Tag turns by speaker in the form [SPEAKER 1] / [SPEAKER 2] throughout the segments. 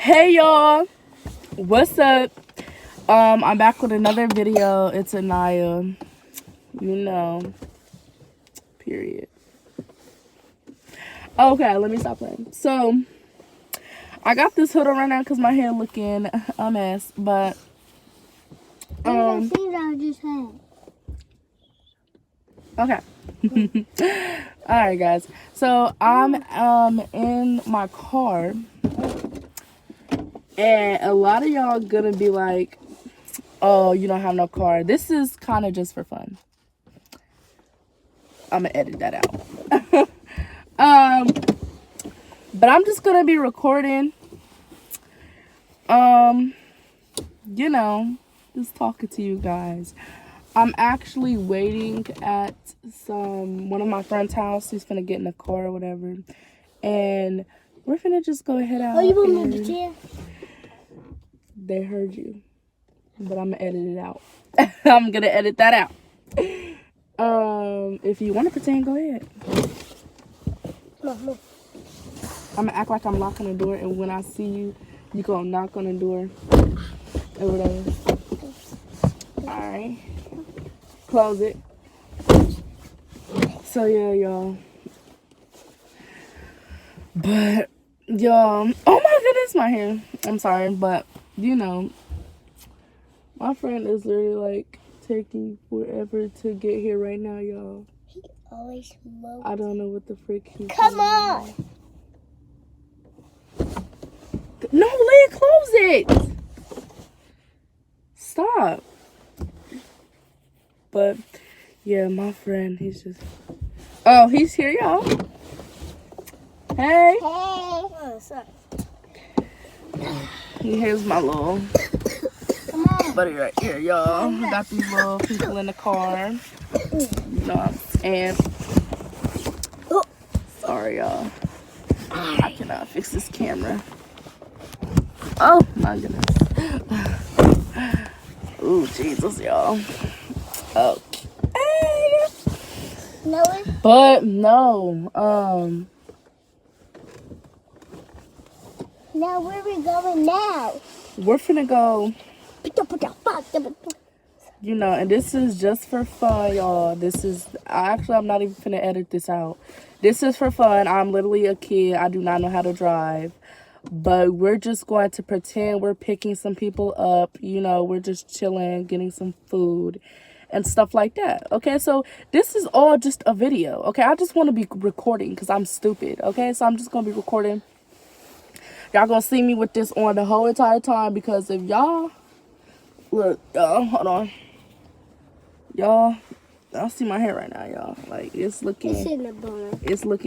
[SPEAKER 1] Hey y'all, what's up? I'm back with another video. It's Anaya, period. Okay, let me stop playing. So I got this hood on right now because my hair looking a mess, but
[SPEAKER 2] things I just had.
[SPEAKER 1] okay. All right, guys. So I'm in my car, and a lot of y'all gonna be like, "Oh, you don't have no car." This is kind of just for fun. I'm gonna edit that out. But I'm just gonna be recording. Just talking to you guys. I'm actually waiting at one of my friend's house. He's finna get in the car or whatever, and we're finna just go head out.
[SPEAKER 2] Oh, you want me to chair?
[SPEAKER 1] They heard you, but I'm gonna edit it out. I'm gonna edit that out. If you want to pretend, go ahead.
[SPEAKER 2] No.
[SPEAKER 1] I'm gonna act like I'm locking the door, and when I see you, you gonna knock on the door or whatever. All right, close it. So yeah, y'all. But y'all, oh my goodness, my hair. I'm sorry, but my friend is literally like taking forever to get here right now, y'all.
[SPEAKER 2] He always smokes.
[SPEAKER 1] I don't know what the frick he's
[SPEAKER 2] Come
[SPEAKER 1] doing.
[SPEAKER 2] on.
[SPEAKER 1] No, Leah, close it. Stop. But yeah, my friend, he's just. Oh, he's here, y'all. Hey.
[SPEAKER 2] Hey. Oh, sorry.
[SPEAKER 1] Here's my little
[SPEAKER 2] Come on.
[SPEAKER 1] buddy right here, y'all. I got these little people in the car. And sorry, y'all. I cannot fix this camera. Oh my goodness. Ooh, Jesus, y'all. Okay.
[SPEAKER 2] No.
[SPEAKER 1] But no,
[SPEAKER 2] Now where we going now?
[SPEAKER 1] we're finna go, and this is just for fun, y'all. I'm not even finna edit this out. This is for fun. I'm literally a kid. I do not know how to drive. But we're just going to pretend we're picking some people up. We're just chilling, getting some food and stuff like that. Okay, so this is all just a video. Okay, I just want to be recording because I'm stupid. Okay, so I'm just going to be recording. Y'all going to see me with this on the whole entire time because if y'all... Look, y'all, hold on. Y'all see my hair right now, y'all. Like, it's looking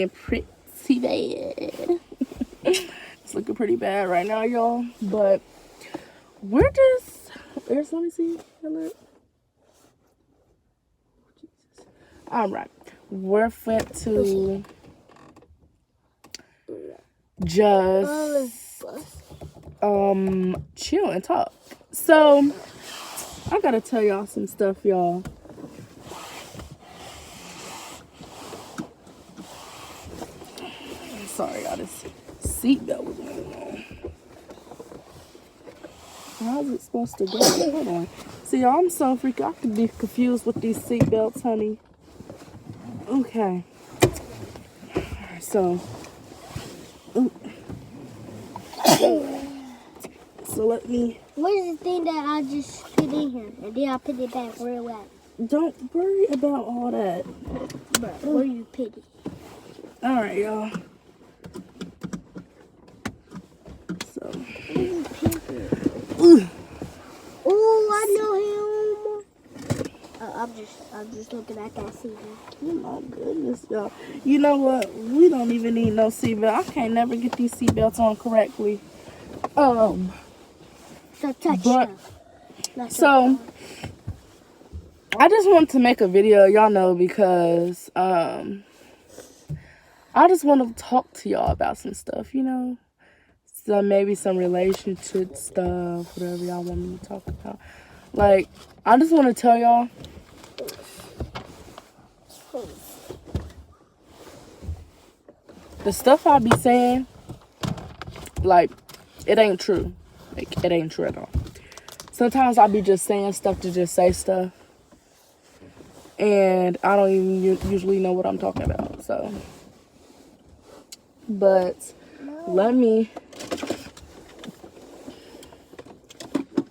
[SPEAKER 1] pretty bad. It's looking pretty bad right now, y'all. But we're just... let me see. All right. We're fit to just chill and talk. So I gotta tell y'all some stuff, y'all. Sorry, y'all. This seatbelt was going on. How's it supposed to go? Hold on. See, y'all, I'm so freaky. I could be confused with these seatbelts, honey. Okay. So let me...
[SPEAKER 2] What is the thing that I just put in here? And then I put it back real well.
[SPEAKER 1] Don't worry about all that.
[SPEAKER 2] But where you put it?
[SPEAKER 1] All right, y'all. So.
[SPEAKER 2] Oh, I know him. I'm just looking at that CV.
[SPEAKER 1] Oh my goodness, y'all. You know what? We don't even need no seatbelt. I can't never get these seatbelts on correctly.
[SPEAKER 2] So touch
[SPEAKER 1] but
[SPEAKER 2] them.
[SPEAKER 1] So I just wanted to make a video, y'all know, because I just want to talk to y'all about some stuff, So maybe some relationship stuff, whatever y'all want me to talk about. Like, I just want to tell y'all, the stuff I be saying, like, It ain't true. Like, it ain't true at all. Sometimes I'll be just saying stuff to just say stuff. And I don't even usually know what I'm talking about. So, but let me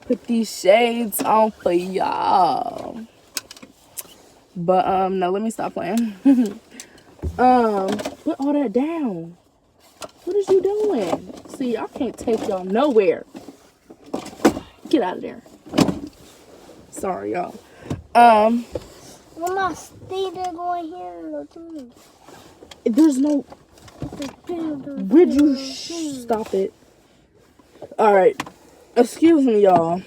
[SPEAKER 1] put these shades on for y'all. But no, let me stop playing. Put all that down. What is you doing? See, I can't take y'all nowhere. Get out of there. Sorry, y'all.
[SPEAKER 2] When I stay there going here,
[SPEAKER 1] There's no. Would you stop it? All right. Excuse me, y'all.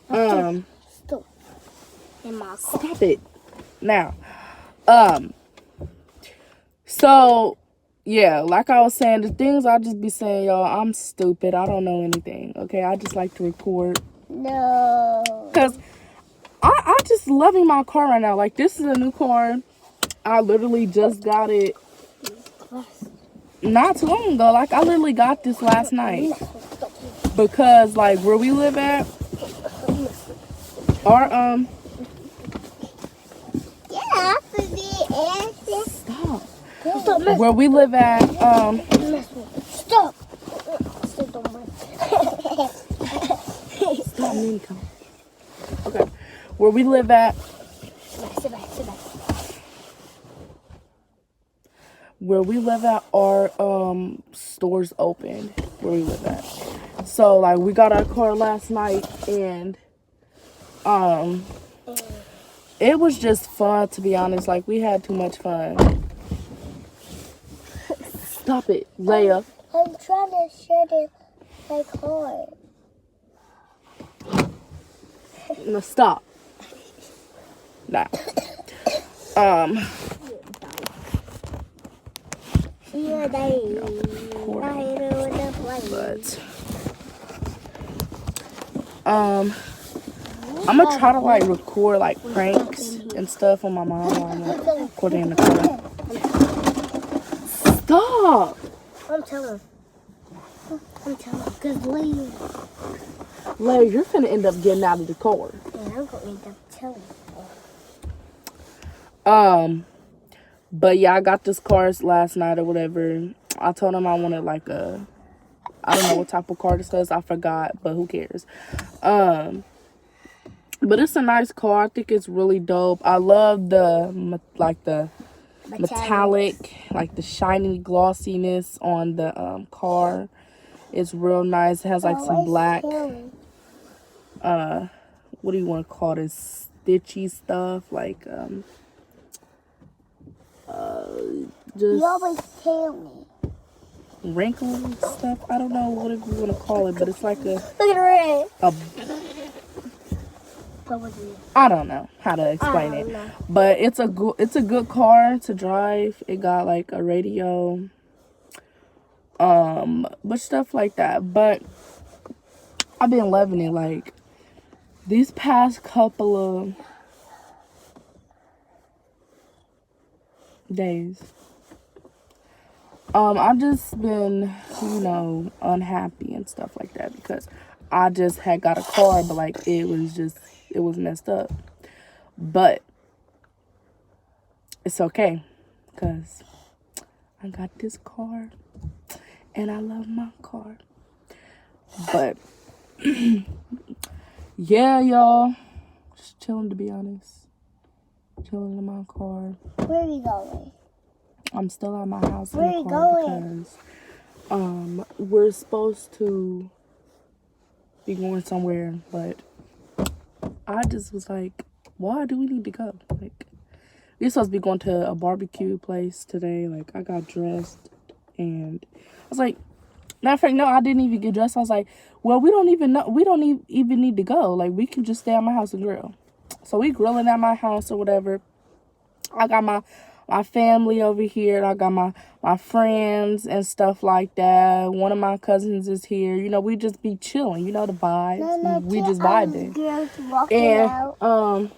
[SPEAKER 2] Stop. In my car.
[SPEAKER 1] Stop it. Now. So, yeah, like I was saying, the things I just be saying, y'all, I'm stupid. I don't know anything. Okay, I just like to record.
[SPEAKER 2] No.
[SPEAKER 1] Cause I just loving my car right now. Like, this is a new car. I literally just got it not too long ago. Like, I literally got this last night. Because, like, where we live at, our, stop.
[SPEAKER 2] Stop.
[SPEAKER 1] Where we live at,
[SPEAKER 2] Stop.
[SPEAKER 1] stop me, come. Okay. Where we live at,
[SPEAKER 2] Sit back.
[SPEAKER 1] where we live at, our stores open where we live at. So like we got our car last night and it was just fun, to be honest. Like we had too much fun. Stop it, Leia.
[SPEAKER 2] I'm trying to shut it my car.
[SPEAKER 1] No, stop. Nah.
[SPEAKER 2] You're dying.
[SPEAKER 1] But I'm gonna try to like record like pranks and stuff on my mom while I'm like, recording in the car. Stop!
[SPEAKER 2] I'm telling. Cause Leia.
[SPEAKER 1] Leia, you're finna end up getting out of the car.
[SPEAKER 2] Yeah, I'm gonna end up telling.
[SPEAKER 1] But yeah, I got this car last night or whatever. I told him I wanted like a, I don't know what type of car this is. I forgot, but who cares? But it's a nice car. I think it's really dope. I love the metallic, like the shiny glossiness on the car. It's real nice. It has like some black, what do you want to call this? Stitchy stuff, like just
[SPEAKER 2] You always tell me.
[SPEAKER 1] wrinkly stuff. I don't know what you want to call it, but it's like
[SPEAKER 2] Look at the red.
[SPEAKER 1] I don't know how to explain it, but it's a good car to drive. It got like a radio, but stuff like that. But I've been loving it. Like these past couple of days, I've just been, unhappy and stuff like that because I just had got a car, but like it was messed up. But it's okay because I got this car and I love my car. But yeah, y'all, just chilling, to be honest. Chilling in my car.
[SPEAKER 2] Where are you going?
[SPEAKER 1] I'm still at my house in
[SPEAKER 2] Where
[SPEAKER 1] the
[SPEAKER 2] you
[SPEAKER 1] car
[SPEAKER 2] going?
[SPEAKER 1] because we're supposed to be going somewhere, but I just was like, why do we need to go? Like, we're supposed to be going to a barbecue place today. Like, I got dressed and I was like, matter of fact, no, I didn't even get dressed. I was like, well, we don't even need to go. Like, we can just stay at my house and grill. So we grilling at my house or whatever. I got my family over here. I got my friends and stuff like that. One of my cousins is here. You know, we just be chilling. You know the vibes. We just vibing. And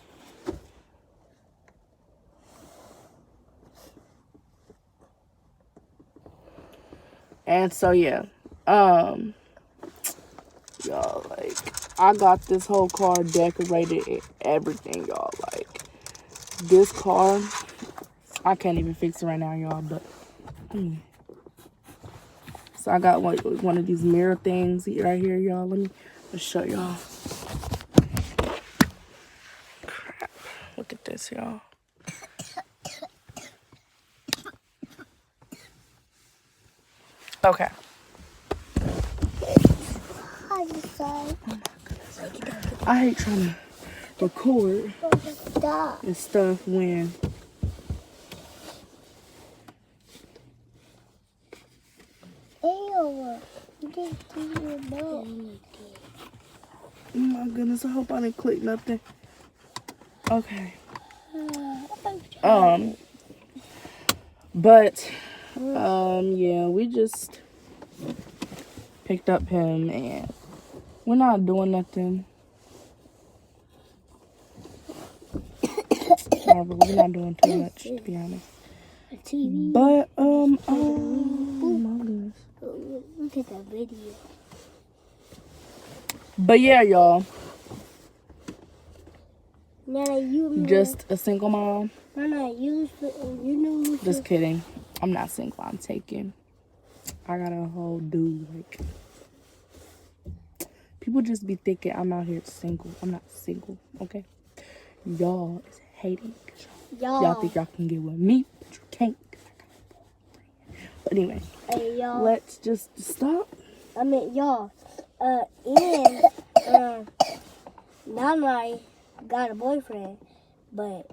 [SPEAKER 1] And so yeah, y'all, like, I got this whole car decorated and everything, y'all. Like, this car, I can't even fix it right now, y'all, but so I got one of these mirror things right here, y'all. Let me show y'all. Crap. Look at this, y'all. Okay. I hate trying to record and stuff when
[SPEAKER 2] Ew, you didn't do your milk.
[SPEAKER 1] oh my goodness, I hope I didn't click nothing. Okay. But yeah, we just picked up him and we're not doing nothing. We're not doing too much, to be honest. But oh my goodness.
[SPEAKER 2] Look at that video.
[SPEAKER 1] But yeah, y'all.
[SPEAKER 2] Nana, you
[SPEAKER 1] Just a single mom.
[SPEAKER 2] Nana, you know.
[SPEAKER 1] Just kidding. I'm not single. I'm taken. I got a whole dude. Like, people just be thinking I'm out here single. I'm not single. Okay. Y'all is hating. Y'all think y'all can get with me, but you can't. But anyway,
[SPEAKER 2] Hey, y'all.
[SPEAKER 1] let's just stop.
[SPEAKER 2] I mean, y'all. Nana got a boyfriend, but